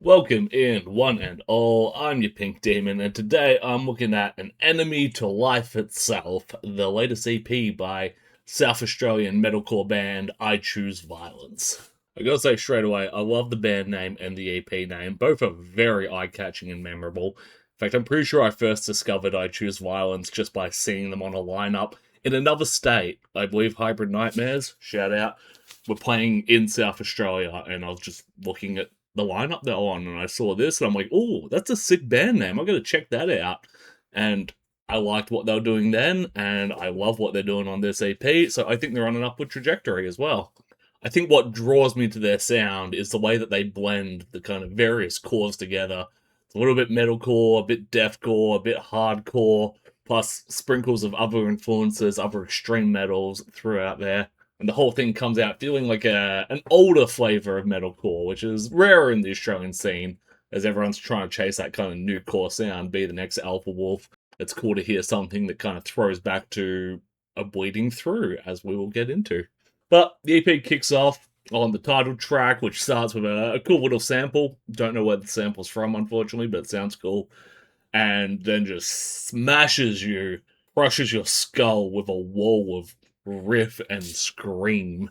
Welcome in, one and all. I'm your Pink Demon, and today I'm looking at An Enemy to Life Itself, the latest EP by South Australian metalcore band I Choose Violence. I gotta say straight away, I love the band name and the EP name. Both are very eye catching and memorable. In fact, I'm pretty sure I first discovered I Choose Violence just by seeing them on a lineup in another state. I believe Hybrid Nightmares, shout out, were playing in South Australia, and I was just looking at the lineup they're on, and I saw this, and I'm like, oh, that's a sick band name. I gotta check that out. And I liked what they were doing then, and I love what they're doing on this EP, so I think they're on an upward trajectory as well. I think what draws me to their sound is the way that they blend the kind of various cores together. It's a little bit metalcore, a bit deathcore, a bit hardcore, plus sprinkles of other influences, other extreme metals throughout there. And the whole thing comes out feeling like an older flavour of metalcore, which is rare in the Australian scene, as everyone's trying to chase that kind of new core sound, be the next Alpha Wolf. It's cool to hear something that kind of throws back to a bleeding through, as we will get into. But the EP kicks off on the title track, which starts with a cool little sample. Don't know where the sample's from, unfortunately, but it sounds cool. And then just smashes you, crushes your skull with a wall of riff and scream.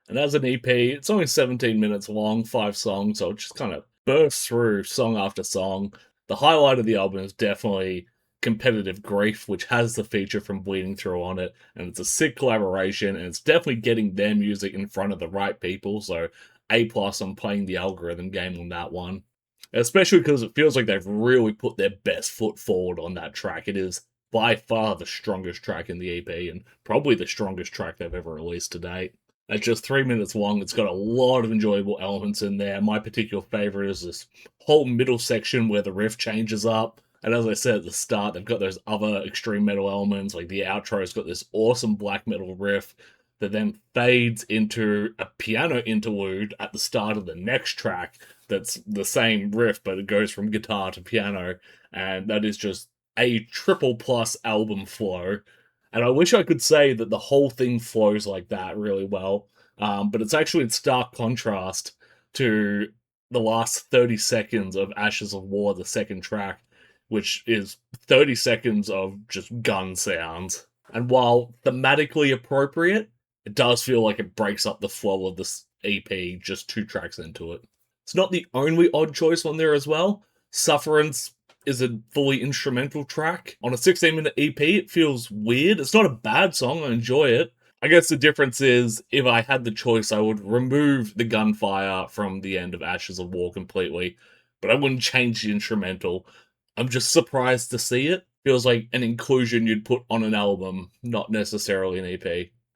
And as an EP, it's only 17 minutes long, 5 songs, so it just kind of bursts through song after song. The highlight of the album is definitely Competitive Grief, which has the feature from Bleeding Through on it, and it's a sick collaboration, and it's definitely getting their music in front of the right people, so A+ on playing the algorithm game on that one. Especially because it feels like they've really put their best foot forward on that track. It is by far the strongest track in the EP, and probably the strongest track they've ever released to date. It's just 3 minutes long. It's got a lot of enjoyable elements in there. My particular favorite is this whole middle section where the riff changes up. And as I said at the start, they've got those other extreme metal elements. Like the outro's got this awesome black metal riff that then fades into a piano interlude at the start of the next track that's the same riff, but it goes from guitar to piano. And that is just a triple plus album flow. And I wish I could say that the whole thing flows like that really well. But it's actually in stark contrast to the last 30 seconds of Ashes of War, the second track, which is 30 seconds of just gun sounds. And while thematically appropriate, it does feel like it breaks up the flow of this EP just 2 tracks into it. It's not the only odd choice on there as well. Sufferance is a fully instrumental track. On a 16-minute EP, it feels weird. It's not a bad song, I enjoy it. I guess the difference is, if I had the choice, I would remove the gunfire from the end of Ashes of War completely, but I wouldn't change the instrumental. I'm just surprised to see it. Feels like an inclusion you'd put on an album, not necessarily an EP.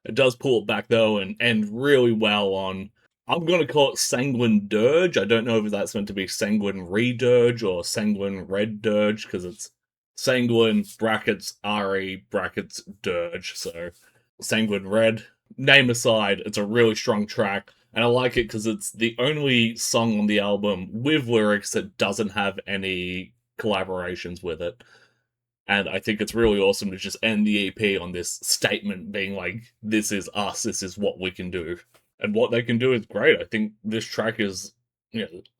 It does pull it back though and end really well on, I'm going to call it Sanguine Dirge. I don't know if that's meant to be Sanguine Re-Dirge or Sanguine Red Dirge, because it's Sanguine brackets RE brackets Dirge, so Sanguine Red. Name aside, it's a really strong track, and I like it because it's the only song on the album with lyrics that doesn't have any collaborations with it. And I think it's really awesome to just end the EP on this statement being like, this is us, this is what we can do. And what they can do is great. I think this track is,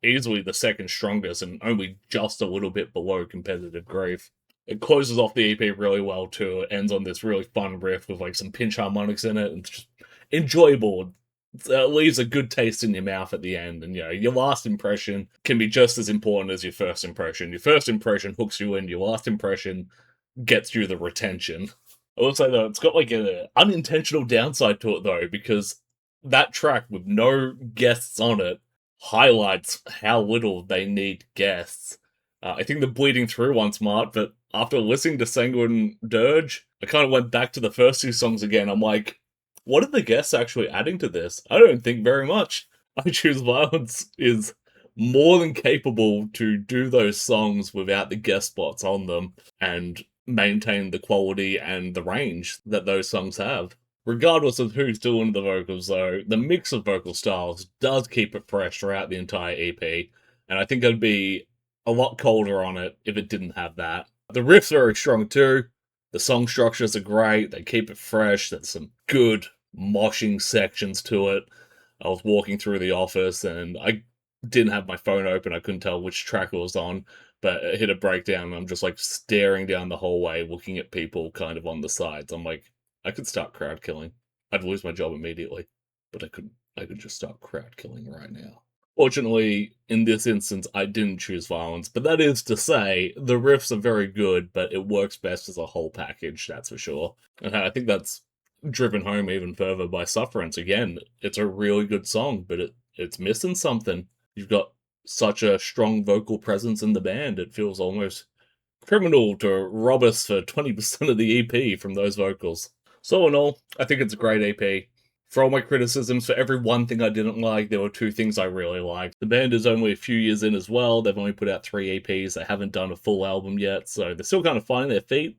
easily the second strongest and only just a little bit below Competitive Grief. It closes off the EP really well too. It ends on this really fun riff with like some pinch harmonics in it, and it's just enjoyable. It leaves a good taste in your mouth at the end, and your last impression can be just as important as your first impression. Your first impression hooks you in, your last impression gets you the retention. I will say though, it's got like an unintentional downside to it though, because that track with no guests on it highlights how little they need guests. I think the Bleeding Through one's smart, but after listening to Sanguine Dirge, I kind of went back to the first 2 songs again. I'm like, what are the guests actually adding to this? I don't think very much. I Choose Violence is more than capable to do those songs without the guest spots on them and maintain the quality and the range that those songs have. Regardless of who's doing the vocals, though, the mix of vocal styles does keep it fresh throughout the entire EP, and I think it'd be a lot colder on it if it didn't have that. The riffs are very strong too. The song structures are great. They keep it fresh. There's some good moshing sections to it. I was walking through the office and I didn't have my phone open. I couldn't tell which track it was on, but it hit a breakdown. And I'm just like staring down the hallway, looking at people kind of on the sides. I'm like, I could start crowd killing. I'd lose my job immediately, but I could just start crowd killing right now. Fortunately, in this instance, I didn't choose violence, but that is to say, the riffs are very good, but it works best as a whole package, that's for sure. And I think that's driven home even further by Sufferance. Again, it's a really good song, but it's missing something. You've got such a strong vocal presence in the band, it feels almost criminal to rob us for 20% of the EP from those vocals. So in all, I think it's a great EP. For all my criticisms, for every one thing I didn't like, there were two things I really liked. The band is only a few years in as well. They've only put out 3 EPs. They haven't done a full album yet, so they're still kind of finding their feet,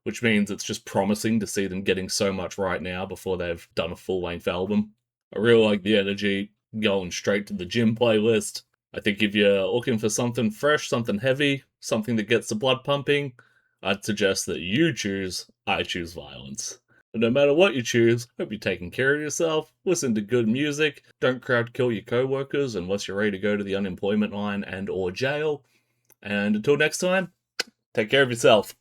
which means it's just promising to see them getting so much right now before they've done a full-length album. I really like the energy, going straight to the gym playlist. I think if you're looking for something fresh, something heavy, something that gets the blood pumping, I'd suggest that you choose I Choose Violence. And no matter what you choose, hope you're taking care of yourself, listen to good music, don't crowd kill your co-workers unless you're ready to go to the unemployment line and or jail. And until next time, take care of yourself.